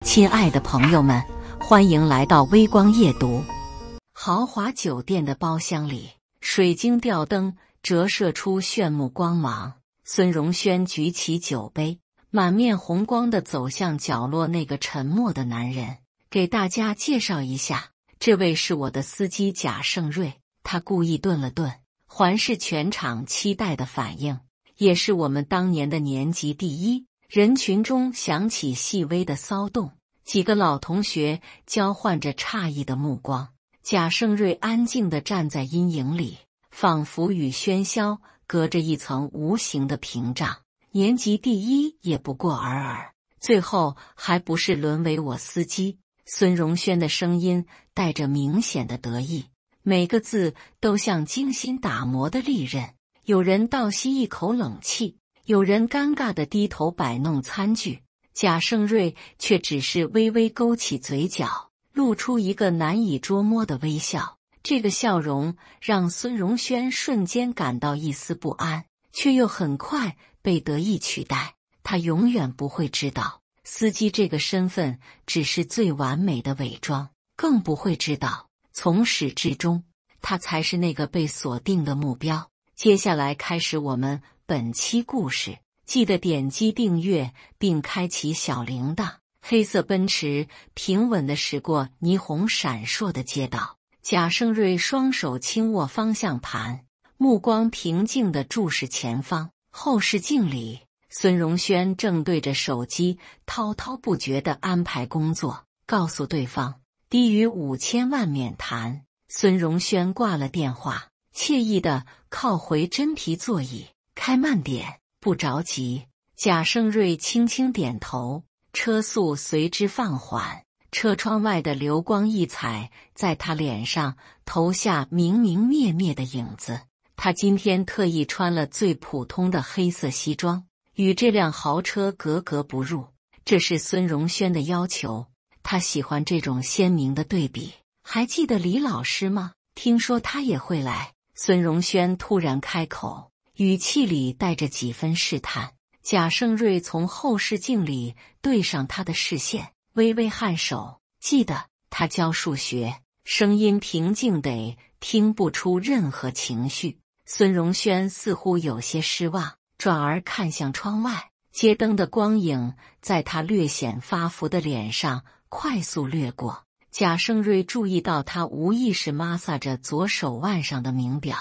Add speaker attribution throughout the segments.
Speaker 1: 親愛的朋友們，歡迎來到微光夜讀。豪華酒店的包廂裡，水晶吊燈折射出炫目光芒。孫榮軒舉起酒杯，滿面紅光地走向角落那個沉默的男人。給大家介紹一下，這位是我的司機賈勝瑞。他故意頓了頓，環視全場期待的反應，也是我們當年的年級第一。人群中響起細微的騷動，幾個老同學交換着詫異的目光。賈勝瑞安靜地站在陰影裡，仿佛與喧囂隔着一層無形的屏障。年級第一也不過爾爾，最後還不是淪為我司機？孫榮軒的聲音帶着明顯的得意，每個字都像精心打磨的利刃。有人倒吸一口冷氣，有人尷尬地低頭擺弄餐具，賈勝瑞卻只是微微勾起嘴角，露出一個難以捉摸的微笑。這個笑容讓孫榮軒瞬間感到一絲不安，卻又很快被得意取代。他永遠不會知道，司機這個身份只是最完美的偽裝，更不會知道，從始至終，他才是那個被鎖定的目標。接下來開始我們本期故事，記得點擊訂閱並開啟小鈴鐺。黑色奔馳平穩地駛過霓虹閃爍的街道，賈勝瑞雙手輕握方向盤，目光平靜地注視前方。後視鏡裡，孫榮軒正對着手機滔滔不絕地安排工作，告訴對方低於5000萬免談。孫榮軒掛了電話，愜意地靠回真皮座椅，開慢點，不着急。賈勝瑞輕輕點頭，車速隨之放緩。車窗外的流光溢彩在他臉上投下明明滅滅的影子。他今天特意穿了最普通的黑色西裝，與這輛豪車格格不入。這是孫榮軒的要求，他喜歡這種鮮明的對比。還記得李老師嗎？聽說他也會來。孫榮軒突然開口，語氣裡帶着幾分試探。賈勝瑞從後視鏡裡對上他的視線，微微頷首。記得，他教數學，聲音平靜得聽不出任何情緒。孫榮軒似乎有些失望，轉而看向窗外，街燈的光影在他略顯發福的臉上快速掠過。賈勝瑞注意到他無意識摩挲着左手腕上的名錶，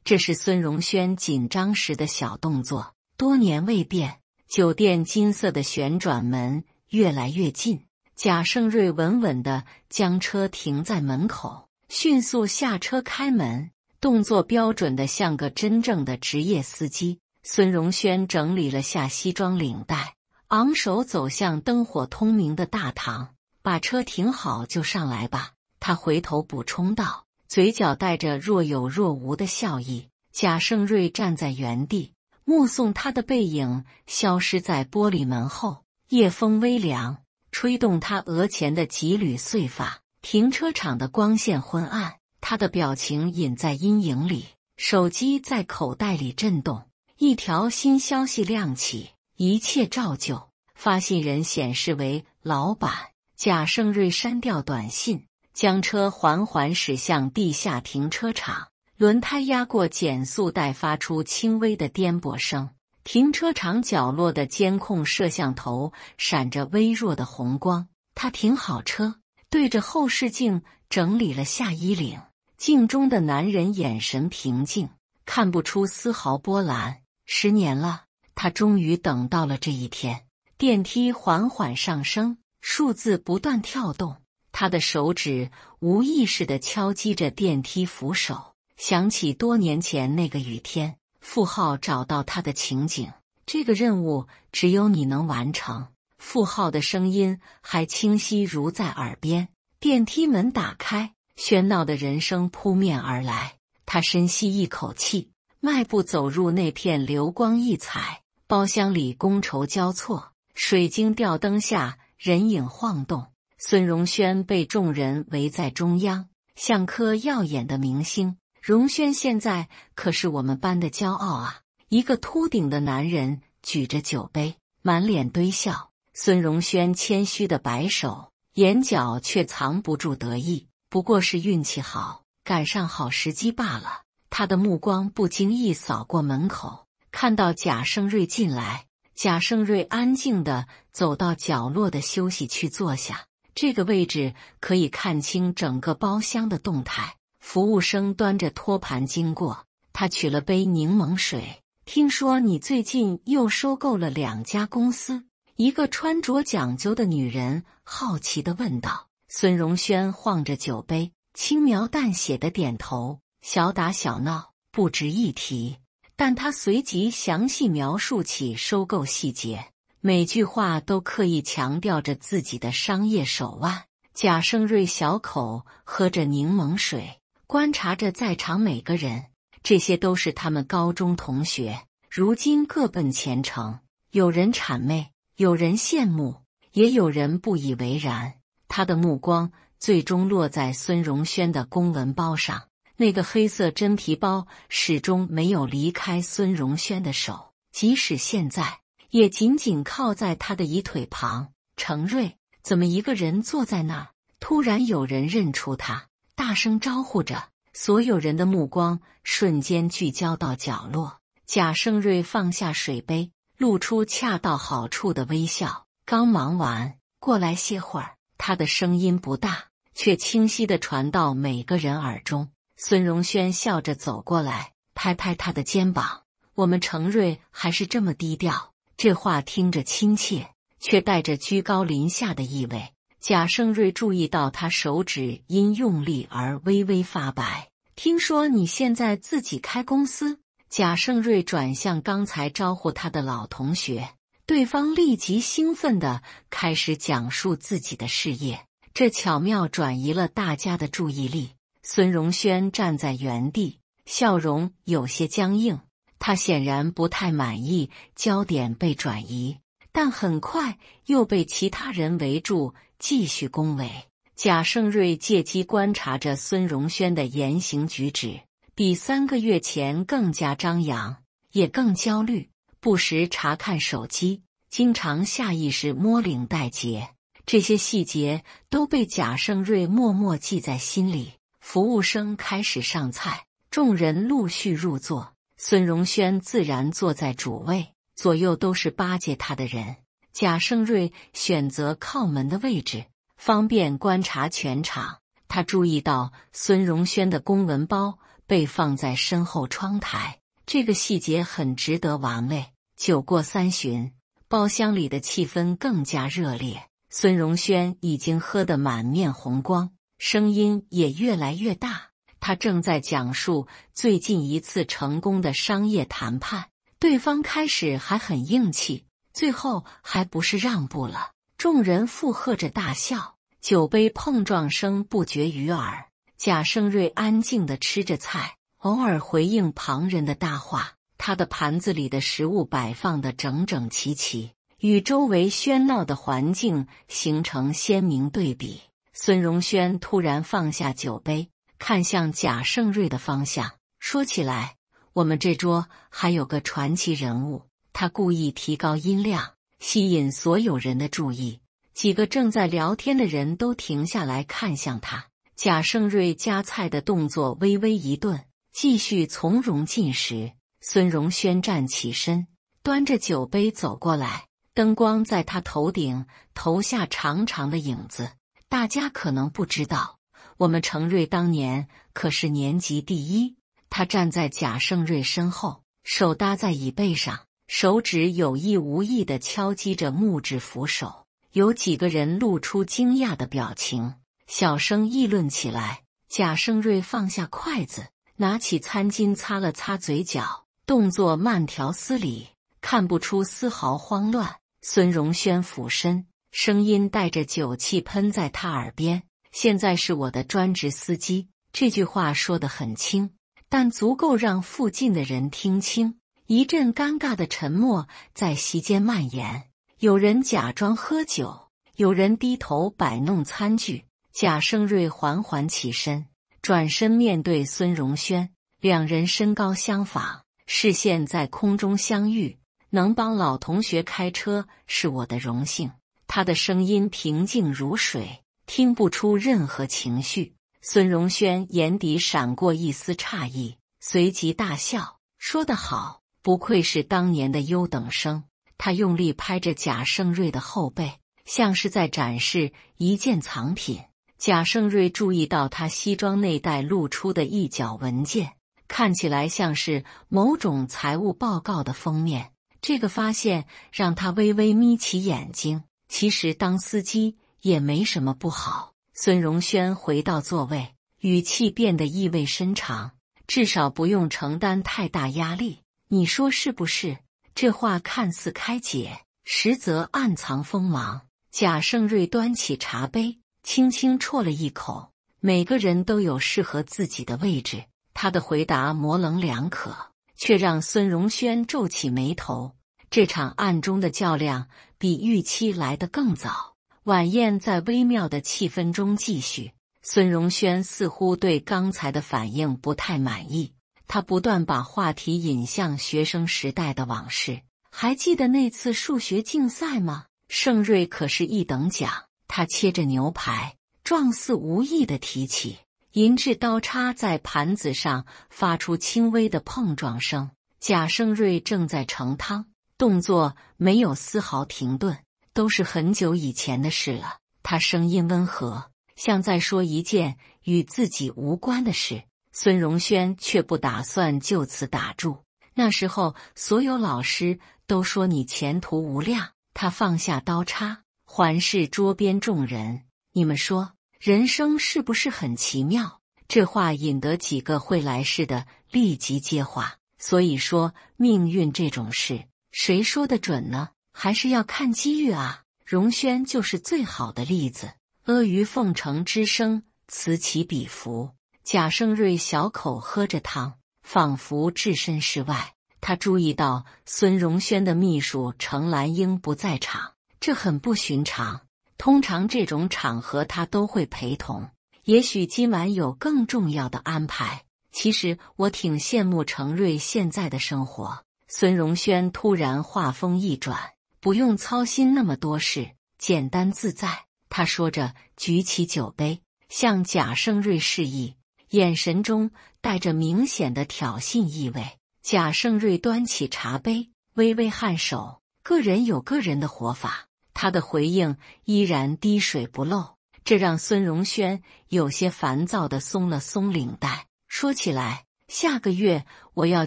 Speaker 1: 這是孫榮軒緊張時的小動作，多年未變。酒店金色的旋轉門越來越近，賈勝瑞穩穩地將車停在門口，迅速下車開門，動作標準得像個真正的職業司機。孫榮軒整理了下西裝領帶，昂首走向燈火通明的大堂。把車停好就上來吧，他回頭補充道，嘴角帶着若有若無的笑意。賈勝瑞站在原地，目送他的背影消失在玻璃門後。夜風微涼，吹動他額前的幾縷碎髮。停車場的光線昏暗，他的表情隱在陰影裡。手機在口袋裡震動，一條新消息亮起，一切照舊。發信人顯示為老闆。賈勝瑞刪掉短信，將車緩緩駛向地下停車場。輪胎壓過減速帶，發出輕微的顛簸聲。停車場角落的監控攝像頭閃着微弱的紅光。他停好車，對着後視鏡整理了下衣領。鏡中的男人眼神平靜，看不出絲毫波瀾。10年了，他終於等到了這一天。電梯緩緩上升，數字不斷跳動，他的手指無意識地敲擊着電梯扶手，想起多年前那個雨天，傅浩找到他的情景。這個任務只有你能完成。傅浩的聲音還清晰如在耳邊。電梯門打開，喧鬧的人聲撲面而來。他深吸一口氣，邁步走入那片流光溢彩。包廂裡觥籌交錯，水晶吊燈下人影晃動，孫榮軒被眾人圍在中央，像顆耀眼的明星。榮軒現在可是我們班的驕傲啊！一個禿頂的男人舉着酒杯，滿臉堆笑。孫榮軒謙虛地擺手，眼角卻藏不住得意，不過是運氣好，趕上好時機罷了。他的目光不經意掃過門口，看到賈勝瑞進來，賈勝瑞安靜地走到角落的休息區坐下，這個位置可以看清整個包廂的動態。服務生端着托盤經過，他取了杯檸檬水。聽說你最近又收購了2家公司？一個穿着講究的女人好奇地問道。孫榮軒晃着酒杯，輕描淡寫地點頭，小打小鬧，不值一提。但他隨即詳細描述起收購細節，每句話都刻意強調着自己的商業手腕。賈勝瑞小口喝着檸檬水，觀察着在場每個人，這些都是他們高中同學，如今各奔前程，有人諂媚，有人羨慕，也有人不以為然。他的目光最終落在孫榮軒的公文包上，那個黑色真皮包始終沒有離開孫榮軒的手，即使現在也緊緊靠在他的椅腿旁。程瑞，怎麼一個人坐在那兒？突然有人認出他，大聲招呼着，所有人的目光瞬間聚焦到角落。賈勝瑞放下水杯，露出恰到好處的微笑。剛忙完，過來歇會兒。他的聲音不大，卻清晰地傳到每個人耳中。孫榮軒笑着走過來，拍拍他的肩膀。我們程瑞還是這麼低調。這話聽着親切，卻帶着居高臨下的意味。賈勝瑞注意到他手指因用力而微微發白。聽說你現在自己開公司？賈勝瑞轉向剛才招呼他的老同學，對方立即興奮地開始講述自己的事業，這巧妙轉移了大家的注意力。孫榮軒站在原地，笑容有些僵硬，他顯然不太滿意焦點被轉移，但很快又被其他人圍住，繼續恭維。賈勝瑞借機觀察着孫榮軒的言行舉止，比3個月前更加張揚，也更焦慮，不時查看手機，經常下意識摸領帶結。這些細節都被賈勝瑞默默記在心裡。服務生開始上菜，眾人陸續入座。孫榮軒自然坐在主位，左右都是巴結他的人。賈勝瑞選擇靠門的位置，方便觀察全場。他注意到孫榮軒的公文包被放在身後窗台，這個細節很值得玩味。酒過3巡，包廂裡的氣氛更加熱烈。孫榮軒已經喝得滿面紅光，聲音也越來越大。他正在講述最近一次成功的商業談判，對方開始還很硬氣，最後還不是讓步了。眾人附和着大笑，酒杯碰撞聲不絕於耳。賈勝瑞安靜地吃着菜，偶爾回應旁人的大話。他的盤子裡的食物擺放得整整齊齊，與周圍喧鬧的環境形成鮮明對比。孫榮軒突然放下酒杯，看向賈勝瑞的方向，說起來，我們這桌還有個傳奇人物。他故意提高音量，吸引所有人的注意。幾個正在聊天的人都停下來看向他。賈勝瑞夾菜的動作微微一頓，繼續從容進食。孫榮軒站起身，端着酒杯走過來，燈光在他頭頂投下長長的影子。大家可能不知道，我們程瑞當年可是年級第一。他站在賈勝瑞身後，手搭在椅背上，手指有意無意地敲擊着木質扶手。有幾個人露出驚訝的表情，小聲議論起來。賈勝瑞放下筷子，拿起餐巾擦了擦嘴角，動作慢條斯理，看不出絲毫慌亂。孫榮軒俯身，聲音帶着酒氣噴在他耳邊：“現在是我的專職司機。”這句話說得很輕，但足夠讓附近的人聽清。一陣尷尬的沉默在席間蔓延，有人假裝喝酒，有人低頭擺弄餐具。賈勝瑞緩緩起身，轉身面對孫榮軒，兩人身高相仿，視線在空中相遇。能幫老同學開車是我的榮幸。他的聲音平靜如水，聽不出任何情緒。孫榮軒眼底閃過一絲詫異，隨即大笑，說得好，不愧是當年的優等生。他用力拍着賈勝瑞的後背，像是在展示一件藏品。賈勝瑞注意到他西裝內袋露出的一角文件，看起來像是某種財務報告的封面。這個發現讓他微微眯起眼睛。其實當司機也沒什麼不好。孫榮軒回到座位，語氣變得意味深長，至少不用承擔太大壓力。你說是不是？這話看似開解，實則暗藏鋒芒。賈勝瑞端起茶杯，輕輕啜了一口。每個人都有適合自己的位置。他的回答模棱兩可，卻讓孫榮軒皺起眉頭。這場暗中的較量比預期來得更早。晚宴在微妙的氣氛中繼續。孫榮軒似乎對剛才的反應不太滿意，他不斷把話題引向學生時代的往事。還記得那次數學競賽嗎？盛瑞可是一等獎。他切着牛排，狀似無意地提起。銀質刀叉在盤子上發出輕微的碰撞聲。賈勝瑞正在盛湯，動作沒有絲毫停頓，都是很久以前的事了。他聲音溫和，像在說一件與自己無關的事。孫榮軒卻不打算就此打住。那時候所有老師都說你前途無量。他放下刀叉，環視桌邊眾人。你們說，人生是不是很奇妙？這話引得幾個會來似的立即接話。所以說，命運這種事，誰說得準呢？還是要看機遇啊。榮軒就是最好的例子。阿諛奉承之聲此起彼伏。賈勝瑞小口喝着湯，仿佛置身事外。他注意到孫榮軒的秘書程蘭英不在場，這很不尋常。通常這種場合他都會陪同。也許今晚有更重要的安排。其實我挺羨慕程瑞現在的生活。孫榮軒突然話鋒一轉，不用操心那麼多事，簡單自在。他說着，舉起酒杯，向賈勝瑞示意，眼神中帶着明顯的挑釁意味。賈勝瑞端起茶杯，微微頷首。個人有個人的活法。他的回應依然滴水不漏，這讓孫榮軒有些煩躁地鬆了鬆領帶。說起來，下個月我要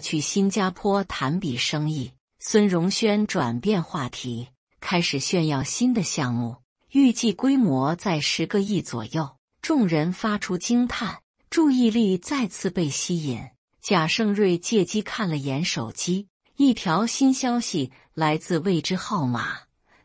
Speaker 1: 去新加坡談筆生意。孫榮軒轉變話題，開始炫耀新的項目，預計規模在10個億左右。眾人發出驚嘆，注意力再次被吸引。賈勝瑞借機看了眼手機，一條新消息來自未知號碼，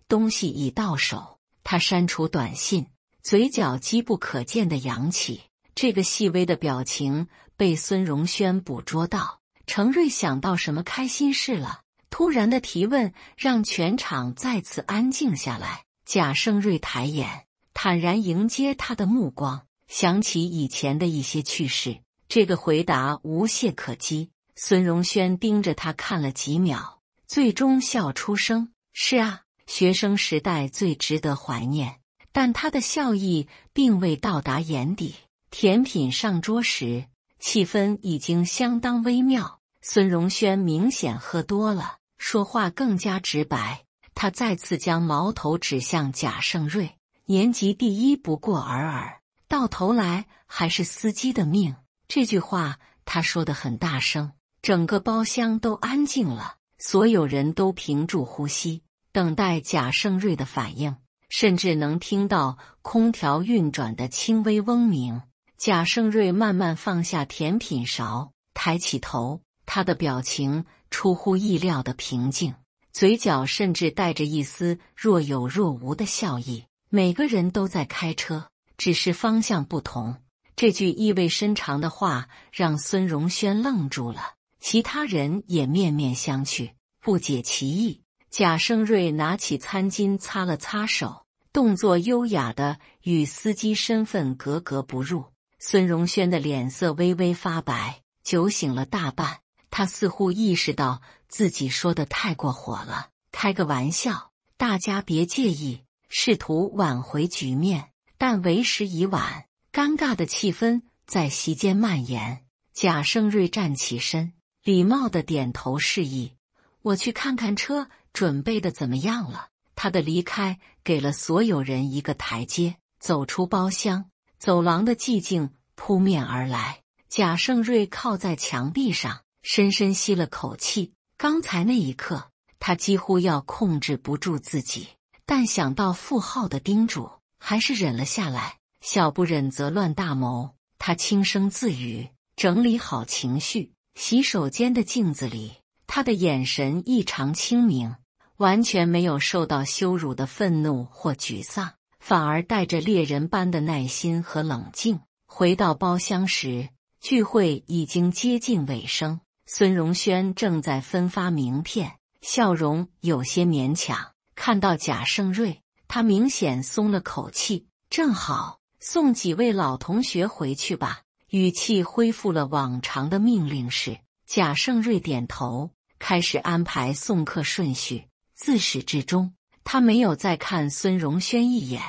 Speaker 1: 東西已到手。他刪除短信，嘴角機不可見地揚起。這個細微的表情被孫榮軒捕捉到。程瑞想到什麼開心事了？突然的提問讓全場再次安靜下來。賈勝瑞抬眼，坦然迎接他的目光，想起以前的一些趣事。這個回答無懈可擊。孫榮軒盯着他看了幾秒，最終笑出聲：是啊，學生時代最值得懷念。但他的笑意並未到達眼底。甜品上桌時，氣氛已經相當微妙。孫榮軒明顯喝多了，說話更加直白。他再次將矛頭指向賈勝瑞：年級第一不過爾爾，到頭來還是司機的命。這句話他說得很大聲，整個包廂都安靜了，所有人都屏住呼吸，等待賈勝瑞的反應，甚至能聽到空調運轉的輕微嗡鳴。賈勝瑞慢慢放下甜品勺，抬起頭，他的表情出乎意料的平靜，嘴角甚至帶着一絲若有若無的笑意。每個人都在開車，只是方向不同。這句意味深長的話讓孫榮軒愣住了，其他人也面面相覷，不解其意。賈勝瑞拿起餐巾擦了擦手，動作優雅的與司機身份格格不入。孫榮軒的臉色微微發白，酒醒了大半，他似乎意識到自己說得太過火了。開個玩笑，大家別介意。試圖挽回局面，但為時已晚。尷尬的氣氛在席間蔓延。賈勝瑞站起身，禮貌地點頭示意：“我去看看車準備的怎麼樣了。”他的離開給了所有人一個台階。走出包廂，走廊的寂靜撲面而來。賈勝瑞靠在牆壁上，深深吸了口氣。剛才那一刻，他幾乎要控制不住自己，但想到傅浩的叮囑，還是忍了下來。小不忍則亂大謀，他輕聲自語，整理好情緒。洗手間的鏡子裡，他的眼神異常清明，完全沒有受到羞辱的憤怒或沮喪，反而帶着獵人般的耐心和冷靜。回到包廂時，聚會已經接近尾聲。孫榮軒正在分發名片，笑容有些勉強。看到賈勝瑞，他明顯鬆了口氣。正好，送幾位老同學回去吧。語氣恢復了往常的命令式。賈勝瑞點頭，開始安排送客順序。自始至終，他沒有再看孫榮軒一眼。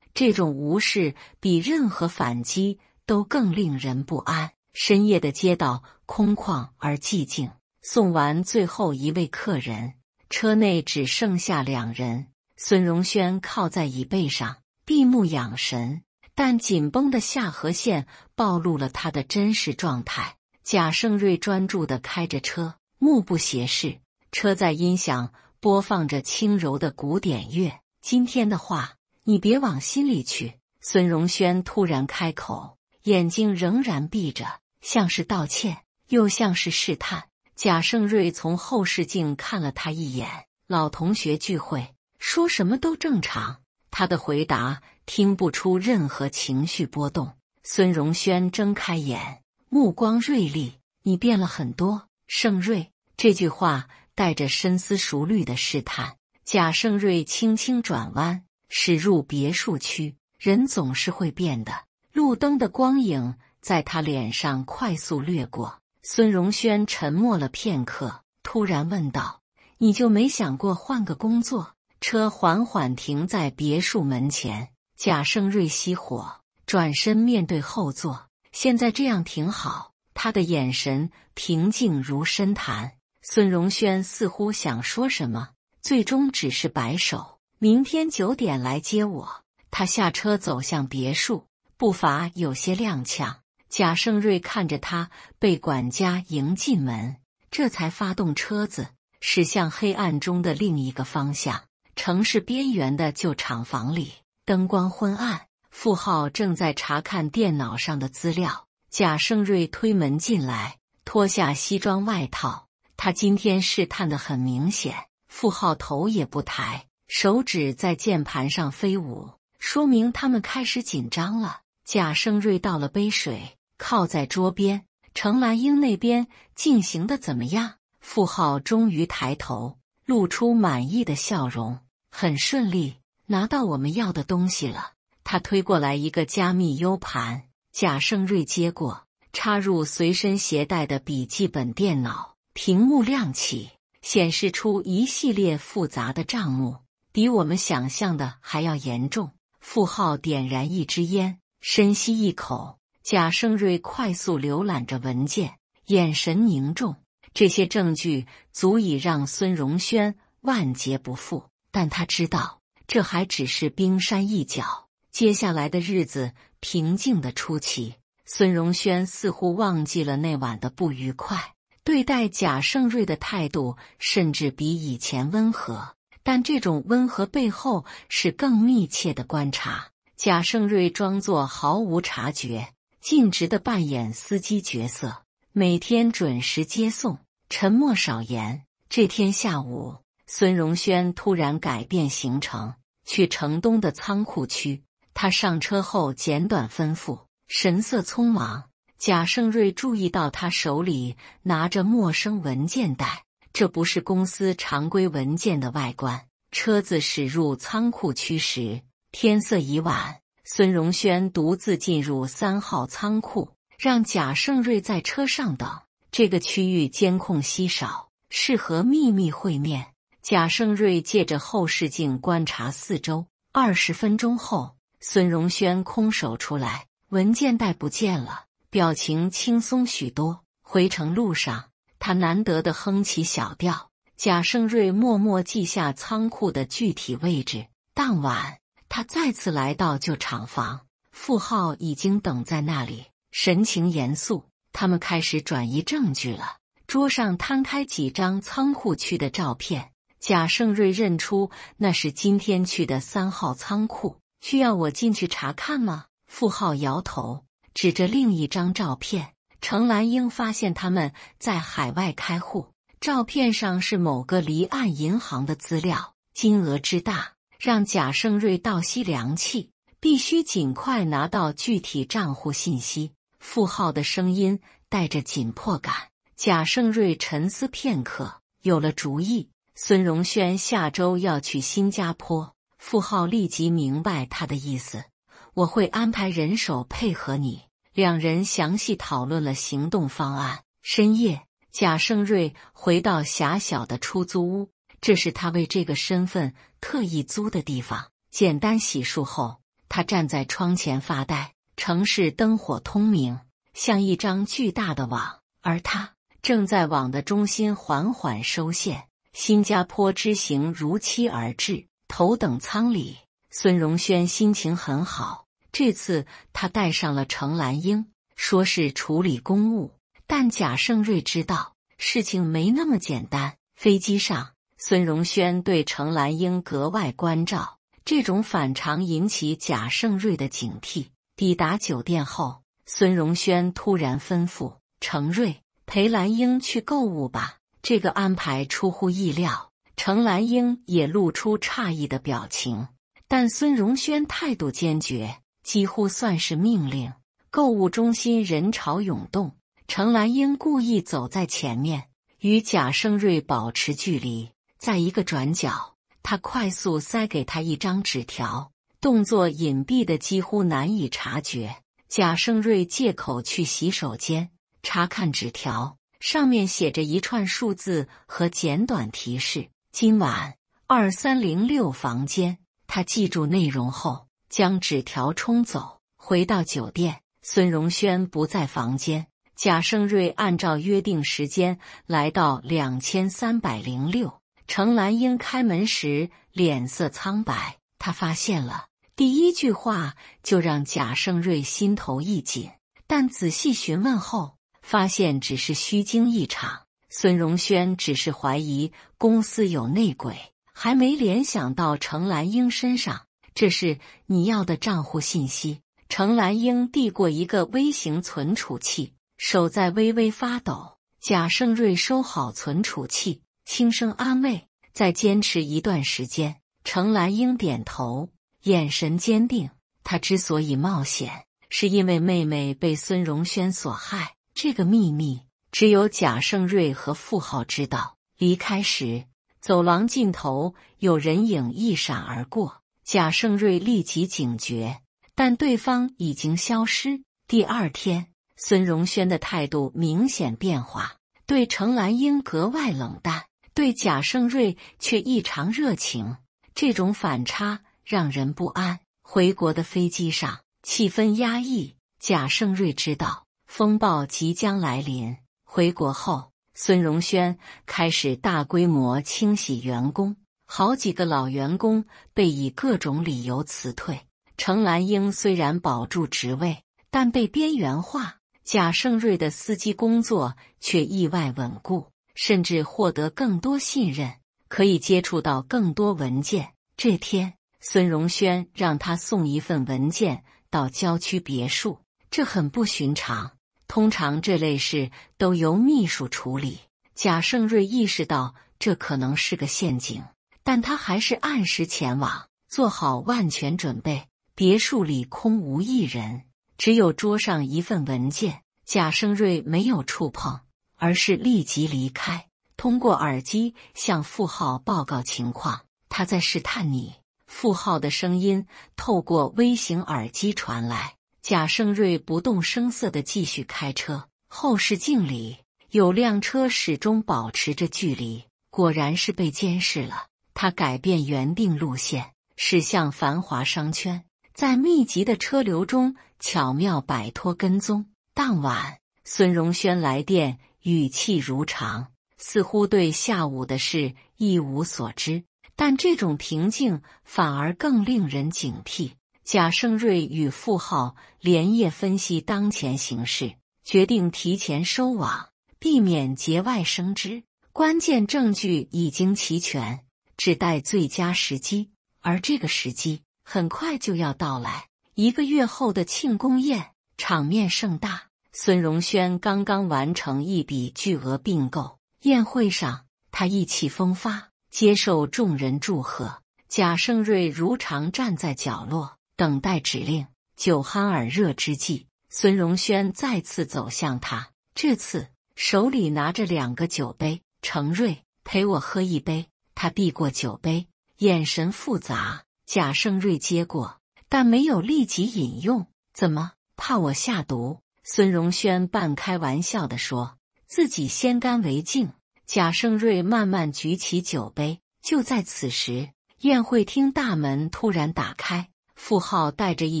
Speaker 1: 這種無視比任何反擊都更令人不安。深夜的街道空曠而寂靜。送完最後一位客人，車內只剩下2人。孫榮軒靠在椅背上，閉目養神，但緊繃的下頜線暴露了他的真實狀態。賈勝瑞專注地開着車，目不斜視。車載音響播放着輕柔的古典樂。今天的話，你別往心裡去。孫榮軒突然開口，眼睛仍然閉着，像是道歉，又像是試探。賈勝瑞從後視鏡看了他一眼。老同學聚會，說什麼都正常。他的回答聽不出任何情緒波動。孫榮軒睜開眼，目光銳利：“你變了很多，勝瑞。”這句話帶着深思熟慮的試探。賈勝瑞輕輕轉彎，駛入別墅區。人總是會變的。路燈的光影在他臉上快速掠過。孫榮軒沉默了片刻，突然問道：“你就沒想過換個工作？”車緩緩停在別墅門前。賈勝瑞熄火，轉身面對後座。現在這樣挺好。他的眼神平靜如深潭。孫榮軒似乎想說什麼，最終只是擺手：“明天9點來接我。”他下車走向別墅，步伐有些踉蹌。賈勝瑞看着他被管家迎進門，這才發動車子，駛向黑暗中的另一個方向。城市邊緣的舊廠房裡，燈光昏暗。傅浩正在查看電腦上的資料。賈勝瑞推門進來，脫下西裝外套。他今天試探得很明顯。傅浩頭也不抬，手指在鍵盤上飛舞，說明他們開始緊張了。賈勝瑞倒了杯水，靠在桌邊。程蘭英那邊進行得怎麼樣？傅浩終於抬頭，露出滿意的笑容。很順利，拿到我們要的東西了。他推過來一個加密 U 盤，賈勝瑞接過，插入隨身攜帶的筆記本電腦。屏幕亮起，顯示出一系列複雜的賬目，比我們想象的還要嚴重。傅浩點燃一支煙，深吸一口。賈勝瑞快速瀏覽着文件，眼神凝重。這些證據足以讓孫榮軒萬劫不復，但他知道這還只是冰山一角。接下來的日子平靜的出奇。孫榮軒似乎忘記了那晚的不愉快，對待賈勝瑞的態度甚至比以前溫和，但這種溫和背後是更密切的觀察。賈勝瑞裝作毫無察覺，盡職地扮演司機角色，每天準時接送，沉默少言。這天下午，孫榮軒突然改變行程，去城東的倉庫區。他上車後簡短吩咐，神色匆忙。賈勝瑞注意到他手裡拿着陌生文件袋，這不是公司常規文件的外觀。車子駛入倉庫區時，天色已晚。孫榮軒獨自進入3號倉庫，讓賈勝瑞在車上等。這個區域監控稀少，適合秘密會面。賈勝瑞借着後視鏡觀察四周， 20分鐘後，孫榮軒空手出來，文件袋不見了，表情輕鬆許多。回程路上，他難得的哼起小調。賈勝瑞默默記下倉庫的具體位置。當晚，他再次來到舊廠房，傅浩已經等在那裡，神情嚴肅。他們開始轉移證據了。桌上攤開幾張倉庫區的照片，賈勝瑞認出那是今天去的3號倉庫。需要我進去查看嗎？傅浩搖頭，指着另一張照片。程蘭英發現他們在海外開戶，照片上是某個離岸銀行的資料，金額之大，讓賈勝瑞倒吸涼氣，必須盡快拿到具體賬戶信息。傅浩的聲音帶着緊迫感。賈勝瑞沉思片刻，有了主意。孫榮軒下周要去新加坡。傅浩立即明白他的意思，我會安排人手配合你。兩人詳細討論了行動方案。深夜，賈勝瑞回到狹小的出租屋，這是他為這個身份特意租的地方。簡單洗漱後，他站在窗前發呆。城市燈火通明，像一張巨大的網，而他正在網的中心緩緩收線。新加坡之行如期而至。頭等艙裡，孫榮軒心情很好。這次他帶上了程蘭英，說是處理公務，但賈勝瑞知道事情沒那麼簡單。飛機上，孫榮軒對程蘭英格外關照，這種反常引起賈勝瑞的警惕。抵達酒店後，孫榮軒突然吩咐程瑞陪蘭英去購物吧。這個安排出乎意料，程蘭英也露出詫異的表情，但孫榮軒態度堅決，幾乎算是命令。購物中心人潮湧動，程蘭英故意走在前面，與賈勝瑞保持距離。在一個轉角，他快速塞給他一張紙條，動作隱蔽的幾乎難以察覺。賈勝瑞借口去洗手間，查看紙條，上面寫着一串數字和簡短提示：今晚2306房間。他記住內容後，將紙條沖走。回到酒店，孫榮軒不在房間。賈勝瑞按照約定時間來到2306。程蘭英開門時臉色蒼白，他發現了。第一句話就讓賈勝瑞心頭一緊，但仔細詢問後，發現只是虛驚一場。孫榮軒只是懷疑公司有內鬼，還沒聯想到程蘭英身上。這是你要的賬戶信息。程蘭英遞過一個微型存儲器，手在微微發抖。賈勝瑞收好存儲器，輕聲安慰：再堅持一段時間。程蘭英點頭，眼神堅定。他之所以冒險，是因為妹妹被孫榮軒所害。這個秘密只有賈勝瑞和傅浩知道。離開時，走廊盡頭有人影一閃而過，賈勝瑞立即警覺，但對方已經消失。第二天，孫榮軒的態度明顯變化，對程蘭英格外冷淡，對賈勝瑞卻異常熱情。這種反差讓人不安。回國的飛機上，氣氛壓抑。賈勝瑞知道風暴即將來臨。回國後，孫榮軒開始大規模清洗員工，好幾個老員工被以各種理由辭退。程蘭英雖然保住職位，但被邊緣化。賈勝瑞的司機工作卻意外穩固，甚至獲得更多信任，可以接觸到更多文件。這天，孫榮軒讓他送一份文件到郊區別墅，這很不尋常。通常這類事都由秘書處理。賈勝瑞意識到這可能是個陷阱，但他還是按時前往，做好萬全準備。別墅裡空無一人，只有桌上一份文件。賈勝瑞沒有觸碰，而是立即離開，通過耳機向傅浩報告情況。他在試探你。傅浩的聲音透過微型耳機傳來。賈勝瑞不動聲色地繼續開車。後視鏡裡有輛車始終保持着距離，果然是被監視了。他改變原定路線，駛向繁華商圈，在密集的車流中巧妙擺脫跟蹤。當晚，孫榮軒來電，語氣如常，似乎對下午的事一無所知，但這種平靜反而更令人警惕。賈勝瑞與傅浩連夜分析當前形勢，決定提前收網，避免節外生枝。關鍵證據已經齊全，只待最佳時機。而這個時機很快就要到來。1個月後的慶功宴，場面盛大。孫榮軒剛剛完成一筆巨額併購，宴會上他意氣風發，接受眾人祝賀。賈勝瑞如常站在角落，等待指令。酒酣耳熱之際，孫榮軒再次走向他，這次手裡拿着2個酒杯。程瑞，陪我喝一杯。他遞過酒杯，眼神複雜。賈勝瑞接過，但沒有立即飲用。怎麼，怕我下毒？孫榮軒半開玩笑地說，自己先乾為敬。賈勝瑞慢慢舉起酒杯。就在此時，宴會廳大門突然打開，傅浩帶着一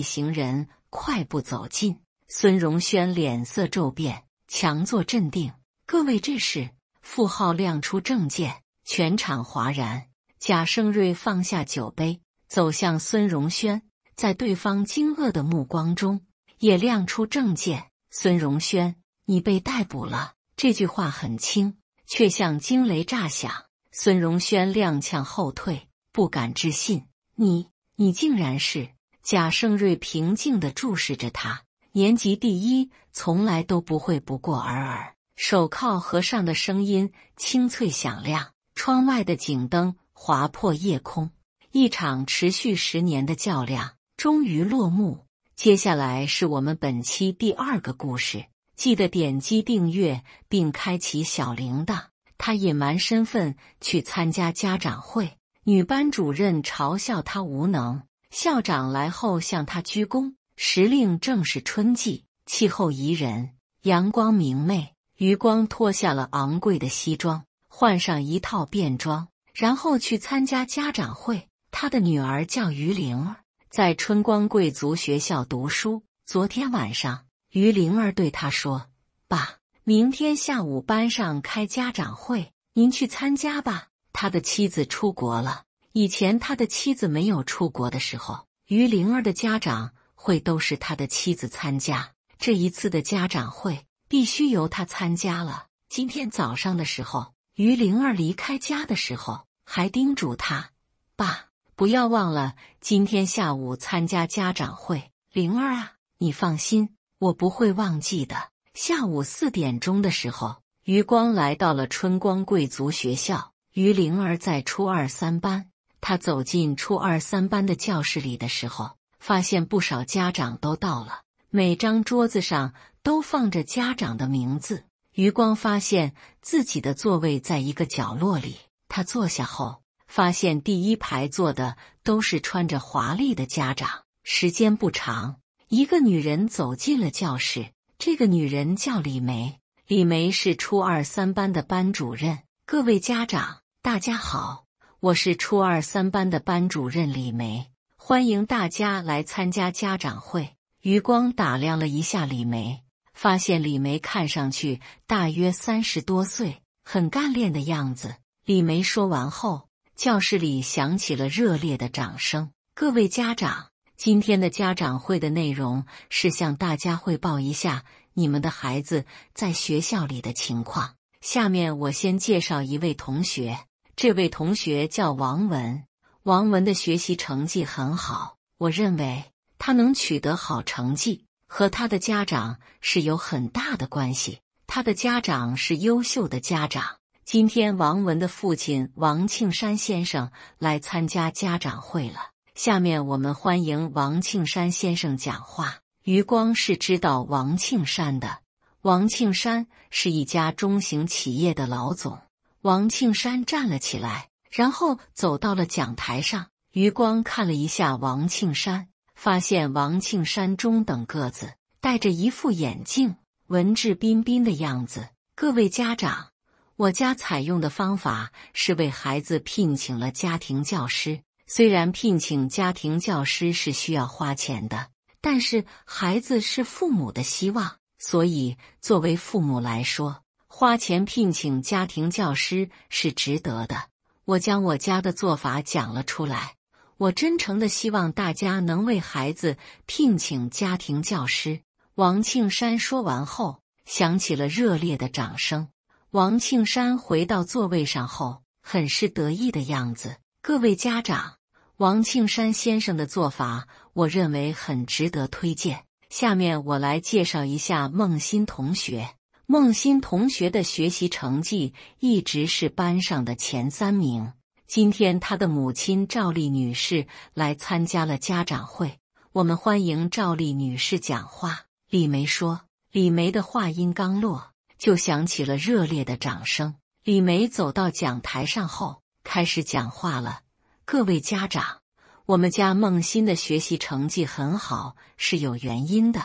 Speaker 1: 行人快步走近。孫榮軒臉色驟變，強作鎮定。各位，這是……傅浩亮出證件，全場嘩然。賈勝瑞放下酒杯，走向孫榮軒，在對方驚愕的目光中，也亮出證件。孫榮軒，你被逮捕了。這句話很輕，卻像驚雷炸響。孫榮軒踉蹌後退，不敢置信。你竟然是……賈勝瑞平靜地注視着他，年級第一，從來都不會不過爾爾。手銬合上的聲音清脆響亮，窗外的警燈劃破夜空。一場持續10年的較量終於落幕。接下來是我們本期第2個故事，記得點擊訂閱並開啟小鈴鐺。他隱瞞身份去參加家長會，女班主任嘲笑他無能，校長來後向他鞠躬。時令正是春季，氣候宜人，陽光明媚。余光脫下了昂貴的西裝，換上一套便裝，然後去參加家長會。他的女兒叫於靈兒，在春光貴族學校讀書。昨天晚上，於靈兒對他說：“爸，明天下午班上開家長會，您去參加吧。”他的妻子出國了。以前他的妻子沒有出國的時候，於靈兒的家長會都是他的妻子參加。這一次的家長會必須由他參加了。今天早上的時候，於靈兒離開家的時候，還叮囑他：“爸，不要忘了今天下午參加家長會。靈兒啊，你放心，我不會忘記的。”下午4點鐘的時候，余光來到了春光貴族學校。於靈兒在初2、3班。他走進初2、3班的教室裡的時候，發現不少家長都到了，每張桌子上都放着家長的名字。余光發現自己的座位在一個角落裡，他坐下後，發現第1排坐的都是穿着華麗的家長。時間不長，一個女人走進了教室，這個女人叫李梅。李梅是初2、3班的班主任。各位家長，大家好，我是初2、3班的班主任李梅，歡迎大家來參加家長會。余光打量了一下李梅，發現李梅看上去大約30多歲，很幹練的樣子。李梅說完後，教室裡響起了熱烈的掌聲。各位家長，今天的家長會的內容是向大家匯報一下你們的孩子在學校裡的情況。下面我先介紹一位同學，這位同學叫王文。王文的學習成績很好，我認為他能取得好成績和他的家長是有很大的關係。他的家長是優秀的家長。今天王文的父親王慶山先生來參加家長會了。下面我們歡迎王慶山先生講話。余光是知道王慶山的。王慶山是一家中型企業的老總。王慶山站了起來，然後走到了講台上。余光看了一下王慶山，發現王慶山中等個子，戴着一副眼鏡，文質彬彬的樣子。各位家長，我家採用的方法是為孩子聘請了家庭教師，雖然聘請家庭教師是需要花錢的，但是孩子是父母的希望，所以作為父母來說，花錢聘請家庭教師是值得的。我將我家的做法講了出來，我真誠地希望大家能為孩子聘請家庭教師。王慶山說完後，響起了熱烈的掌聲。王慶山回到座位上後，很是得意的樣子。各位家長，王慶山先生的做法，我認為很值得推薦。下面我來介紹一下孟欣同學。孟欣同學的學習成績一直是班上的前3名。今天她的母親趙麗女士來參加了家長會，我們歡迎趙麗女士講話。李梅說，李梅的話音剛落，就響起了熱烈的掌聲。李梅走到講台上後，開始講話了。各位家長，我們家孟欣的學習成績很好，是有原因的。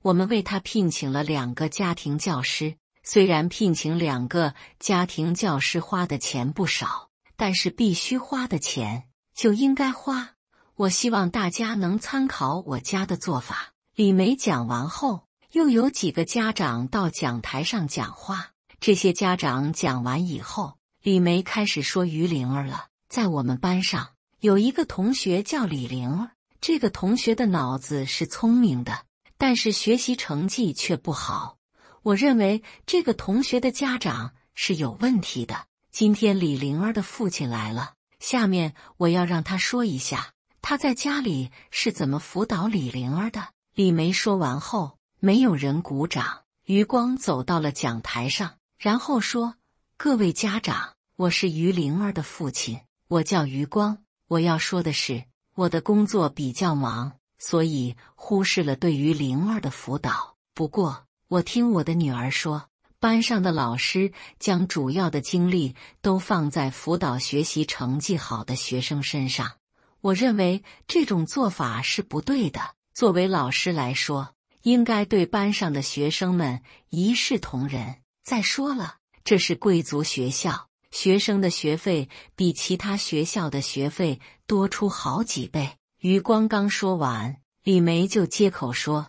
Speaker 1: 我們為她聘請了2個家庭教師，雖然聘請2個家庭教師花的錢不少，但是必須花的錢就應該花。我希望大家能參考我家的做法。李梅講完後，又有幾個家長到講台上講話。這些家長講完以後，李梅開始說於靈兒了。在我們班上有一個同學叫李靈兒，這個同學的腦子是聰明的，但是學習成績卻不好。我認為這個同學的家長是有問題的。今天李靈兒的父親來了，下面我要讓他說一下他在家裡是怎麼輔導李靈兒的。李梅說完後，沒有人鼓掌。余光走到了講台上，然後說：各位家長，我是於靈兒的父親，我叫余光。我要說的是，我的工作比較忙，所以忽視了對於靈兒的輔導。不過，我聽我的女兒說，班上的老師將主要的精力都放在輔導學習成績好的學生身上。我認為這種做法是不對的。作為老師來說，應該對班上的學生們一視同仁。再說了，這是貴族學校，學生的學費比其他學校的學費多出好幾倍。余光剛說完，李梅就接口說：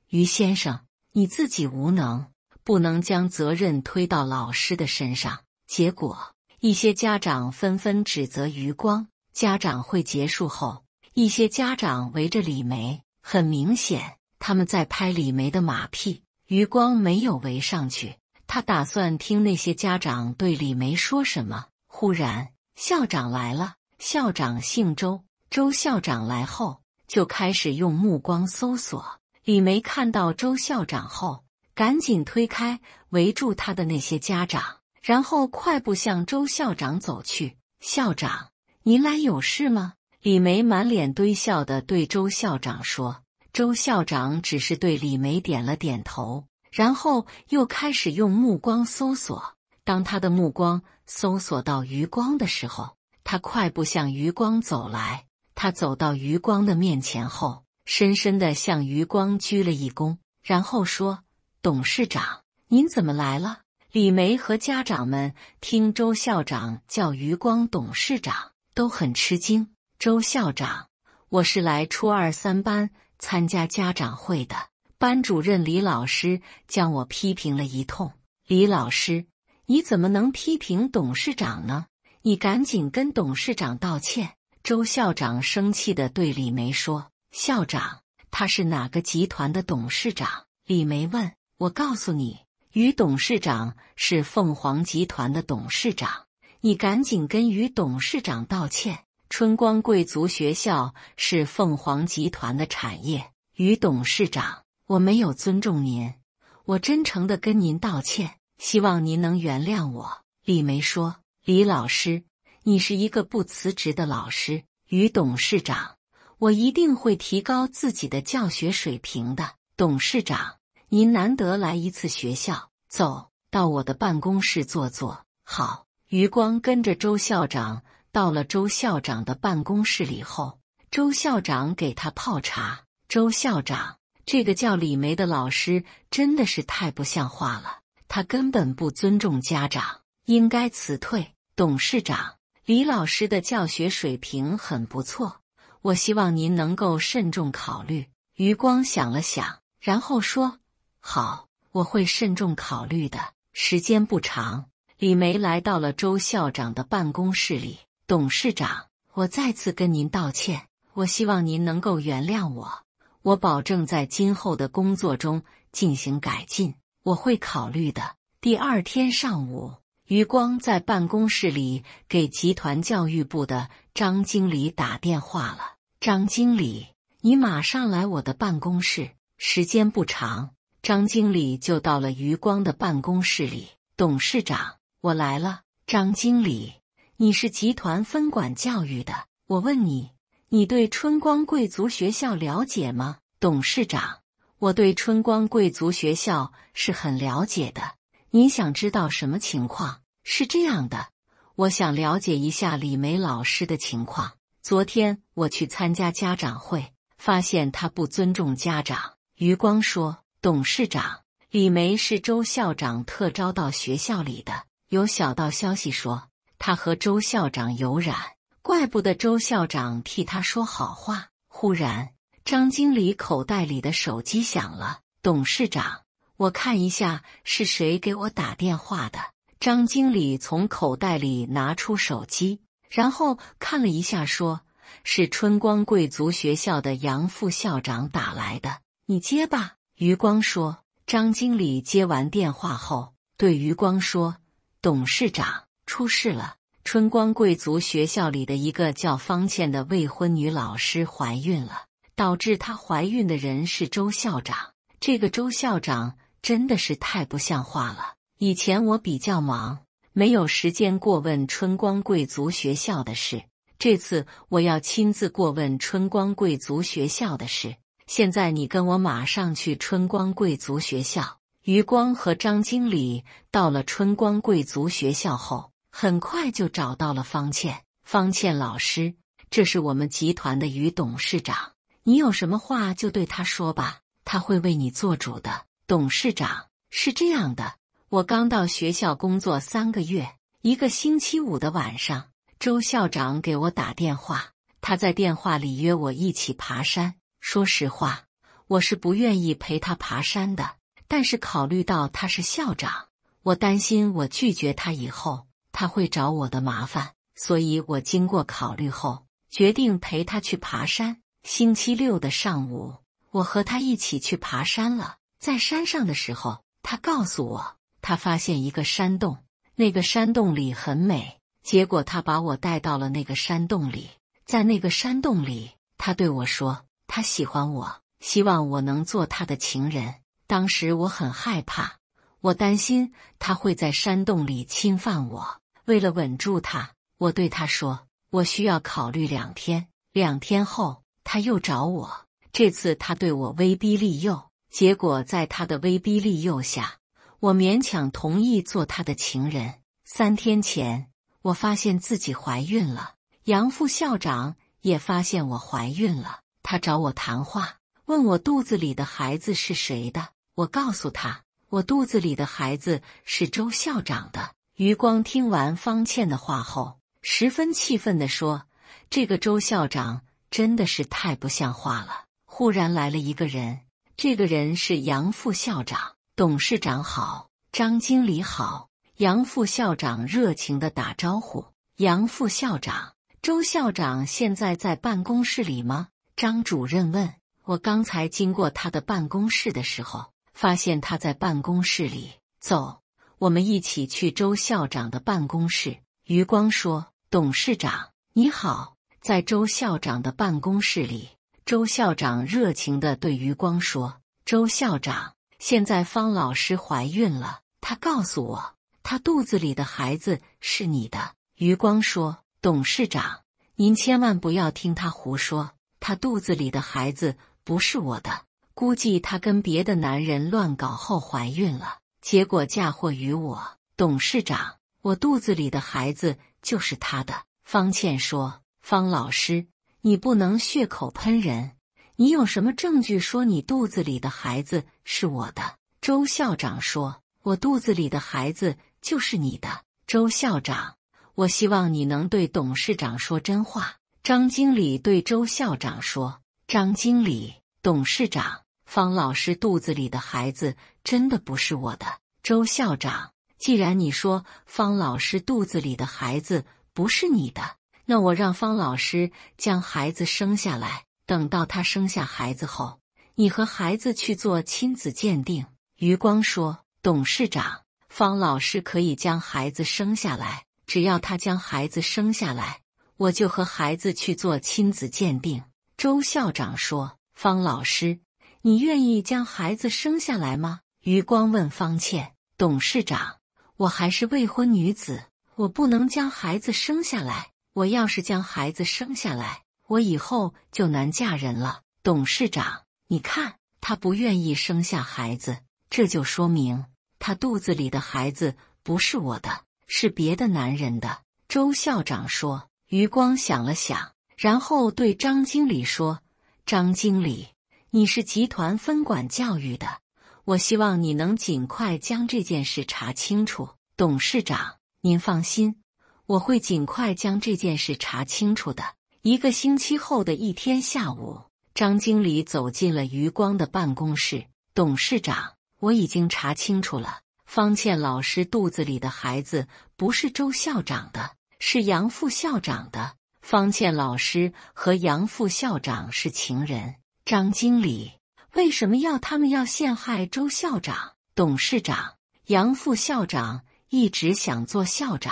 Speaker 1: 余先生，你自己無能，不能將責任推到老師的身上。結果，一些家長紛紛指責余光。家長會結束後，一些家長圍着李梅，很明顯，他們在拍李梅的馬屁。余光沒有圍上去，他打算聽那些家長對李梅說什麼。忽然，校長來了，校長姓周，周校長來後，就開始用目光搜索。李梅看到周校長後，趕緊推開圍住他的那些家長，然後快步向周校長走去。校長，您來有事嗎？李梅滿臉堆笑地對周校長說。周校長只是對李梅點了點頭，然後又開始用目光搜索。當他的目光搜索到余光的時候，他快步向余光走來。他走到余光的面前後，深深地向余光鞠了一躬，然後說：董事長，您怎麼來了？李梅和家長們聽周校長叫余光董事長，都很吃驚。周校長，我是来初2、3班參加家長會的。班主任李老師將我批評了一通。李老師，你怎麼能批評董事長呢？你趕緊跟董事長道歉。周校長生氣地對李梅說：校長，他是哪個集團的董事長？李梅問。我告訴你，余董事長是鳳凰集團的董事長，你趕緊跟余董事長道歉。春光貴族學校是鳳凰集團的產業。余董事長，我沒有尊重您，我真誠地跟您道歉，希望您能原諒我。李梅說。李老師，你是一個不辭職的老師。余董事長，我一定會提高自己的教學水平的。董事長，您難得來一次學校，走到我的辦公室坐坐。好。余光跟着周校長到了周校長的辦公室裡後，周校長給他泡茶。周校長，這個叫李梅的老師真的是太不像話了，他根本不尊重家長，應該辭退。董事長，李老師的教學水平很不錯，我希望您能夠慎重考慮。余光想了想，然後說：好，我會慎重考慮的。時間不長，李梅來到了周校長的辦公室裡。董事長，我再次跟您道歉，我希望您能夠原諒我，我保證在今後的工作中進行改進，我會考慮的。第二天上午，余光在辦公室裡給集团教育部的張經理打電話了。張經理，你馬上來我的辦公室。時間不長，張經理就到了余光的辦公室裡。董事長，我來了。張經理，你是集团分管教育的，我問你，你對春光貴族學校了解嗎？董事長，我對春光貴族學校是很了解的。你想知道什麼情況？是這樣的，我想了解一下李梅老師的情況。昨天我去參加家長會，發現他不尊重家長。余光說：董事長，李梅是周校長特招到學校裡的，有小道消息說他和周校長有染，怪不得周校長替他說好話。忽然，張經理口袋裡的手機響了。董事長，我看一下是誰給我打電話的。張經理從口袋裡拿出手機，然後看了一下說：是春光貴族學校的楊副校長打來的，你接吧。余光說。張經理接完電話後，對余光說：董事長，出事了，春光貴族學校裡的一個叫方倩的未婚女老師懷孕了，導致她懷孕的人是周校長。這個周校長真的是太不像話了。以前我比較忙，沒有時間過問春光貴族學校的事，這次我要親自過問春光貴族學校的事。現在你跟我馬上去春光貴族學校。余光和張經理到了春光貴族學校後，很快就找到了方倩。方倩老師，這是我們集團的余董事長，你有什麼話就對他說吧，他會為你做主的。董事長，是這樣的，我剛到學校工作3個月，一個星期五的晚上，周校長給我打電話，他在電話裡約我一起爬山。說實話，我是不願意陪他爬山的，但是考慮到他是校長，我擔心我拒絕他以後，他會找我的麻煩，所以我經過考慮後，決定陪他去爬山。星期六的上午，我和他一起去爬山了。在山上的時候，他告訴我，他發現一個山洞，那個山洞裡很美，結果他把我帶到了那個山洞裡。在那個山洞裡，他對我說，他喜歡我，希望我能做他的情人。當時我很害怕，我擔心他會在山洞裡侵犯我。為了穩住他，我對他說，我需要考慮2天。2天後，他又找我，這次他對我威逼利誘，結果在他的威逼利誘下，我勉強同意做他的情人。3天前，我發現自己懷孕了，楊副校長也發現我懷孕了。他找我談話，問我肚子裡的孩子是誰的。我告訴他，我肚子裡的孩子是周校長的。余光聽完方倩的話後，十分氣憤地說，這個周校長真的是太不像話了。忽然來了一個人，這個人是楊副校長。董事長好，張經理好。楊副校長熱情地打招呼。楊副校長，周校長現在在辦公室裡嗎？張主任問。我剛才經過他的辦公室的時候，發現他在辦公室裡。走，我們一起去周校長的辦公室。余光說，董事長，你好。在周校長的办公室裡，周校長熱情地对余光說，周校長，現在方老師懷孕了，她告訴我，她肚子裡的孩子是你的。余光說，董事長，您千萬不要听他胡說，他肚子裡的孩子不是我的，估計他跟別的男人亂搞後懷孕了，結果嫁禍於我。董事長，我肚子裡的孩子就是他的。方倩說，方老師，你不能血口噴人，你有什麼證據說你肚子裡的孩子是我的？周校長說，我肚子裡的孩子就是你的。周校長，我希望你能對董事長說真話。張經理對周校長說。張經理，董事長，方老師肚子裡的孩子真的不是我的。周校長，既然你說方老師肚子裡的孩子不是你的，那我讓方老師将孩子生下来，等到他生下孩子後，你和孩子去做親子鑑定。余光說。董事長，方老師可以将孩子生下来，只要他将孩子生下来，我就和孩子去做親子鉴定。周校長说。方老師，你愿意将孩子生下来嗎？余光問方倩。董事長，我還是未婚女子，我不能将孩子生下来。我要是将孩子生下来，我以後就难嫁人了。董事長，你看，他不願意生下孩子，這就說明他肚子裡的孩子不是我的，是別的男人的。周校長說。余光想了想，然後對張經理說。張經理，你是集團分管教育的，我希望你能盡快將這件事查清楚。董事長，您放心，我會盡快將這件事查清楚的。1個星期後的一天下午，張經理走進了余光的辦公室。董事長，我已經查清楚了，方倩老師肚子裡的孩子不是周校長的，是杨副校長的。方倩老師和杨副校長是情人。张經理，為什麼他們要陷害周校長？董事長，楊副校長一直想做校長，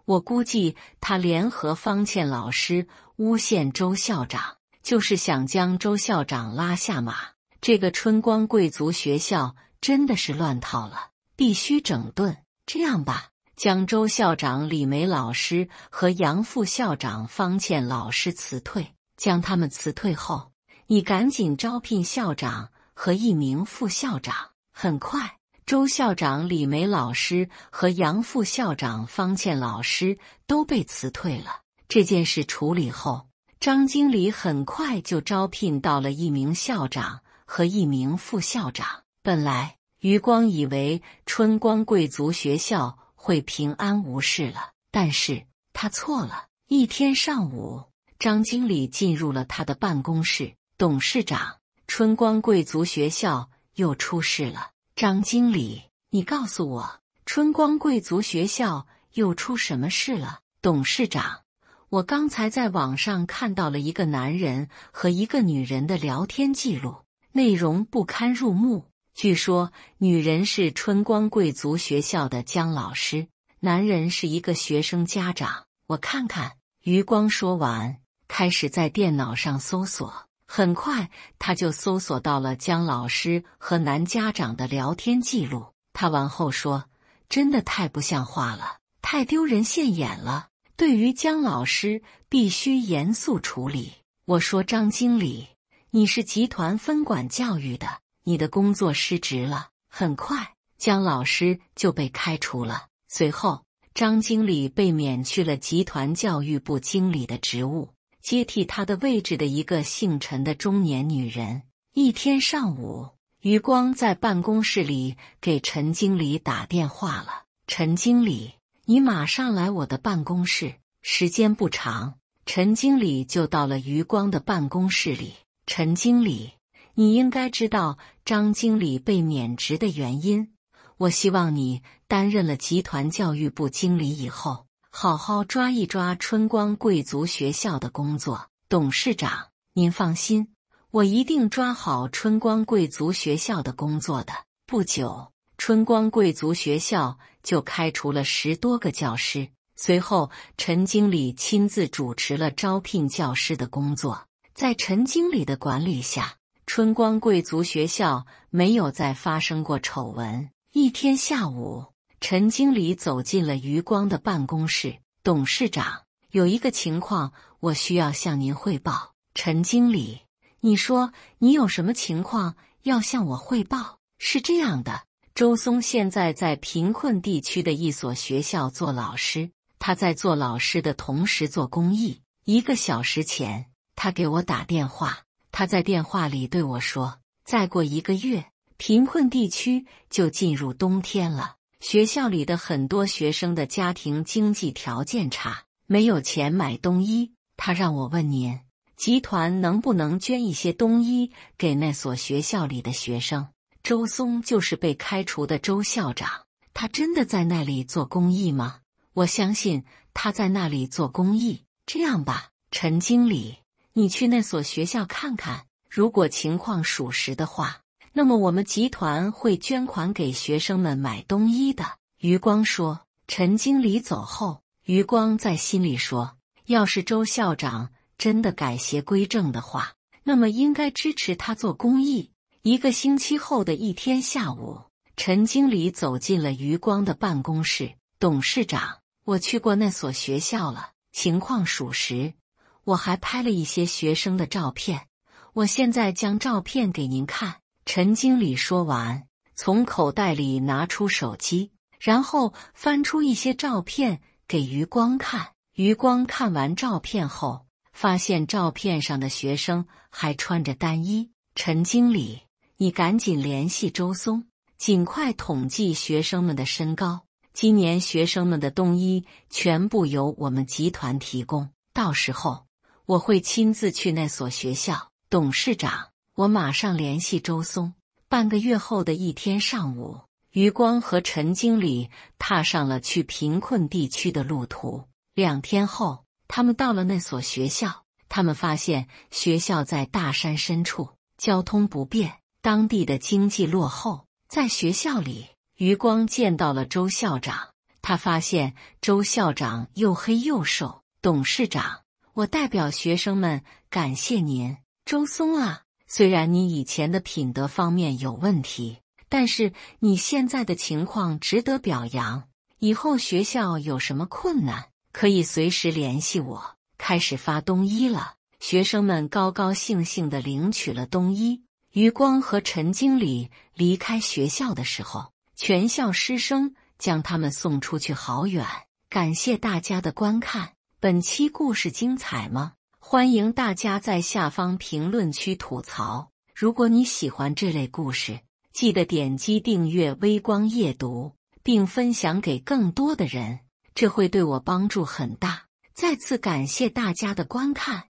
Speaker 1: 我估計他聯合方倩老師誣陷周校長，就是想將周校長拉下馬。這個春光貴族學校真的是亂套了，必須整頓。這樣吧，將周校長李梅老師和楊副校長方倩老師辭退，將他們辭退後，你趕緊招聘校長和1名副校長。很快，周校長李梅老師和杨副校長方倩老師都被辞退了。這件事處理後，張經理很快就招聘到了1名校長和1名副校長。本來余光以為春光貴族學校會平安無事了，但是他錯了。一天上午，張經理進入了他的辦公室。董事長，春光貴族學校又出事了。張經理，你告訴我，春光貴族學校又出什麼事了？董事長，我剛才在網上看到了一個男人和一個女人的聊天記錄，內容不堪入目。據說女人是春光貴族學校的姜老師，男人是一個學生家長。我看看。余光說完，開始在電腦上搜索。很快，他就搜索到了姜老師和男家長的聊天記錄。他完後說：“真的太不像話了，太丟人現眼了。對於姜老師，必須嚴肅處理。”我說：“張經理，你是集團分管教育的，你的工作失職了。”很快，姜老師就被開除了。隨後，張經理被免去了集團教育部經理的職務。接替他的位置的一個姓陳的中年女人。一天上午，余光在辦公室裡給陳經理打電話了。陳經理，你馬上來我的辦公室。時間不長，陳經理就到了余光的辦公室裡。陳經理，你應該知道張經理被免職的原因。我希望你擔任了集團教育部經理以後，好好抓一抓春光貴族學校的工作。董事長，您放心，我一定抓好春光貴族學校的工作的。不久，春光貴族學校就開除了10多個教師。隨後，陳經理親自主持了招聘教師的工作。在陳經理的管理下，春光貴族學校沒有再發生過醜聞。一天下午，陳經理走進了余光的辦公室。董事長，有一個情況我需要向您匯報。陳經理，你說你有什麼情況要向我匯報？是這樣的，周松現在在貧困地區的一所學校做老師，他在做老師的同時做公益。1個小時前，他給我打電話，他在電話裡對我說，再過1個月，貧困地區就進入冬天了，學校裡的很多學生的家庭經濟條件差，沒有錢買冬衣。他讓我問您，集團能不能捐一些冬衣給那所學校裡的學生？周松就是被開除的周校長，他真的在那裡做公益嗎？我相信他在那裡做公益。這樣吧，陳經理，你去那所學校看看，如果情況屬實的話，那麼我們集團會捐款給學生們買冬衣的。余光說。陳經理走後，余光在心裡說，要是周校長真的改邪歸正的話，那麼應該支持他做公益。1個星期後的一天下午，陳經理走進了余光的辦公室。董事長，我去過那所學校了，情況屬實，我還拍了一些學生的照片，我現在將照片給您看。陳經理說完，從口袋裡拿出手機，然後翻出一些照片給余光看。余光看完照片後，發現照片上的學生還穿着單衣。陳經理，你趕緊聯繫周松，盡快統計學生們的身高。今年學生們的冬衣全部由我們集團提供，到時候我會親自去那所學校。董事長，我馬上聯繫周松。半個月後的一天上午，余光和陳經理踏上了去貧困地區的路途。2天後，他們到了那所學校。他們發現學校在大山深處，交通不便，當地的經濟落後。在學校裡，余光見到了周校長，他發現周校長又黑又瘦。董事長，我代表學生們感謝您。周松啊，雖然你以前的品德方面有問題，但是你現在的情況值得表揚。以後學校有什麼困難，可以隨時聯繫我。開始發冬衣了，學生們高高興興地領取了冬衣。余光和陳經理離開學校的時候，全校師生將他們送出去好遠。感謝大家的觀看，本期故事精彩嗎？歡迎大家在下方評論區吐槽。如果你喜歡這類故事，記得點擊訂閱微光夜讀，並分享給更多的人，這會對我幫助很大。再次感謝大家的觀看。